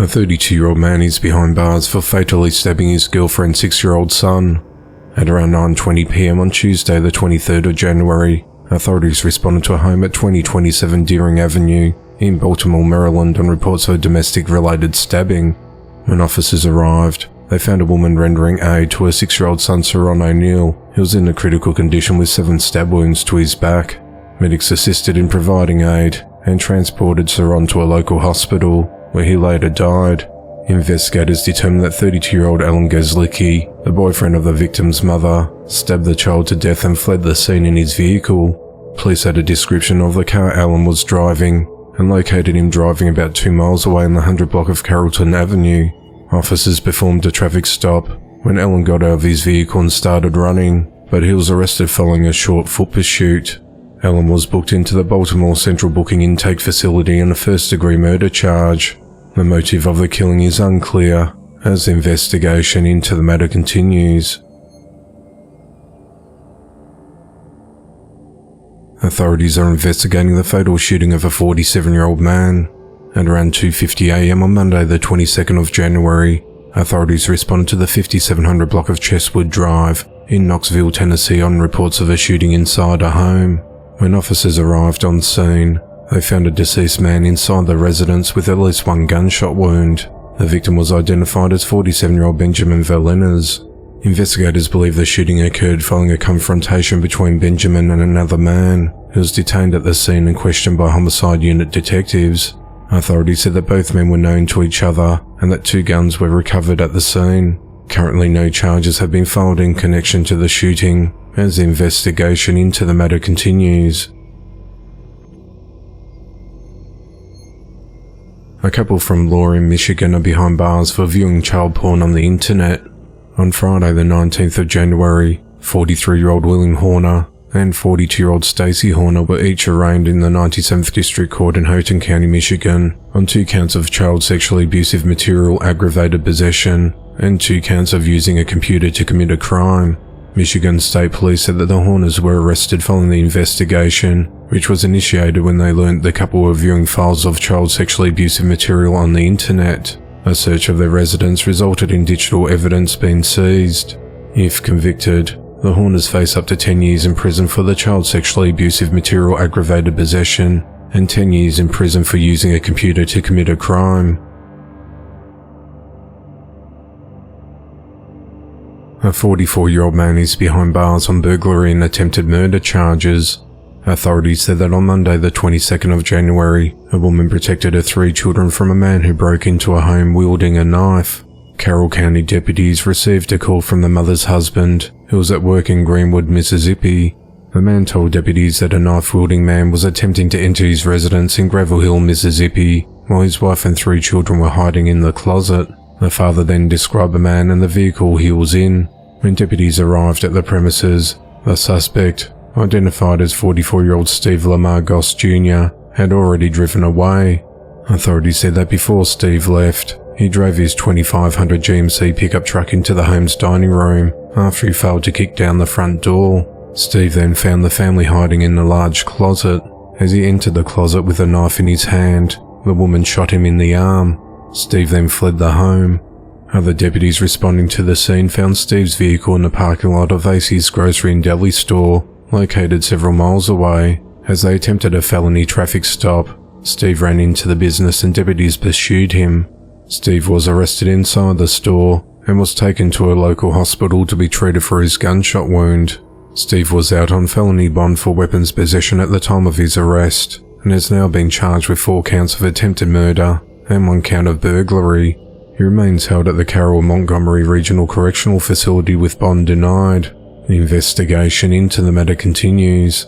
A 32-year-old man is behind bars for fatally stabbing his girlfriend's 6-year-old son. At around 9:20 p.m. on Tuesday the 23rd of January, authorities responded to a home at 2027 Deering Avenue in Baltimore, Maryland on reports of a domestic-related stabbing. When officers arrived, they found a woman rendering aid to her 6-year-old son Saron O'Neill, who was in a critical condition with 7 stab wounds to his back. Medics assisted in providing aid and transported Saron to a local hospital, where he later died. Investigators determined that 32-year-old Alan Gazlicki, the boyfriend of the victim's mother, stabbed the child to death and fled the scene in his vehicle. Police had a description of the car Alan was driving and located him driving about 2 miles away in the 100 block of Carrollton Avenue. Officers performed a traffic stop when Alan got out of his vehicle and started running, but he was arrested following a short foot pursuit. Alan was booked into the Baltimore Central Booking Intake Facility on a first-degree murder charge. The motive of the killing is unclear, as the investigation into the matter continues. Authorities are investigating the fatal shooting of a 47-year-old man. At around 2:50 a.m. on Monday the 22nd of January, authorities responded to the 5700 block of Chestwood Drive in Knoxville, Tennessee on reports of a shooting inside a home. When officers arrived on scene, they found a deceased man inside the residence with at least 1 gunshot wound. The victim was identified as 47-year-old Benjamin Valenas. Investigators believe the shooting occurred following a confrontation between Benjamin and another man, who was detained at the scene and questioned by homicide unit detectives. Authorities said that both men were known to each other and that 2 guns were recovered at the scene. Currently, no charges have been filed in connection to the shooting, as the investigation into the matter continues. A couple from Loring, Michigan are behind bars for viewing child porn on the internet. On Friday the 19th of January, 43-year-old William Horner and 42-year-old Stacy Horner were each arraigned in the 97th District Court in Houghton County, Michigan, on 2 counts of child sexually abusive material aggravated possession and 2 counts of using a computer to commit a crime. Michigan State Police said that the Horners were arrested following the investigation, which was initiated when they learned the couple were viewing files of child sexually abusive material on the internet. A search of their residence resulted in digital evidence being seized. If convicted, the Horners face up to 10 years in prison for the child sexually abusive material aggravated possession and 10 years in prison for using a computer to commit a crime. A 44-year-old man is behind bars on burglary and attempted murder charges. Authorities said that on Monday the 22nd of January, a woman protected her 3 children from a man who broke into a home wielding a knife. Carroll County deputies received a call from the mother's husband, who was at work in Greenwood, Mississippi. The man told deputies that a knife-wielding man was attempting to enter his residence in Gravel Hill, Mississippi, while his wife and 3 children were hiding in the closet. The father then described the man and the vehicle he was in. When deputies arrived at the premises, the suspect, identified as 44-year-old Steve Lamar Goss Jr., had already driven away. Authorities said that before Steve left, he drove his 2500 GMC pickup truck into the home's dining room after he failed to kick down the front door. Steve then found the family hiding in a large closet. As he entered the closet with a knife in his hand, the woman shot him in the arm. Steve then fled the home. Other deputies responding to the scene found Steve's vehicle in the parking lot of Acey's Grocery and Deli store, located several miles away. As they attempted a felony traffic stop, Steve ran into the business and deputies pursued him. Steve was arrested inside the store and was taken to a local hospital to be treated for his gunshot wound. Steve was out on felony bond for weapons possession at the time of his arrest and has now been charged with 4 counts of attempted murder and 1 count of burglary. He remains held at the Carroll Montgomery Regional Correctional Facility with bond denied. The investigation into the matter continues.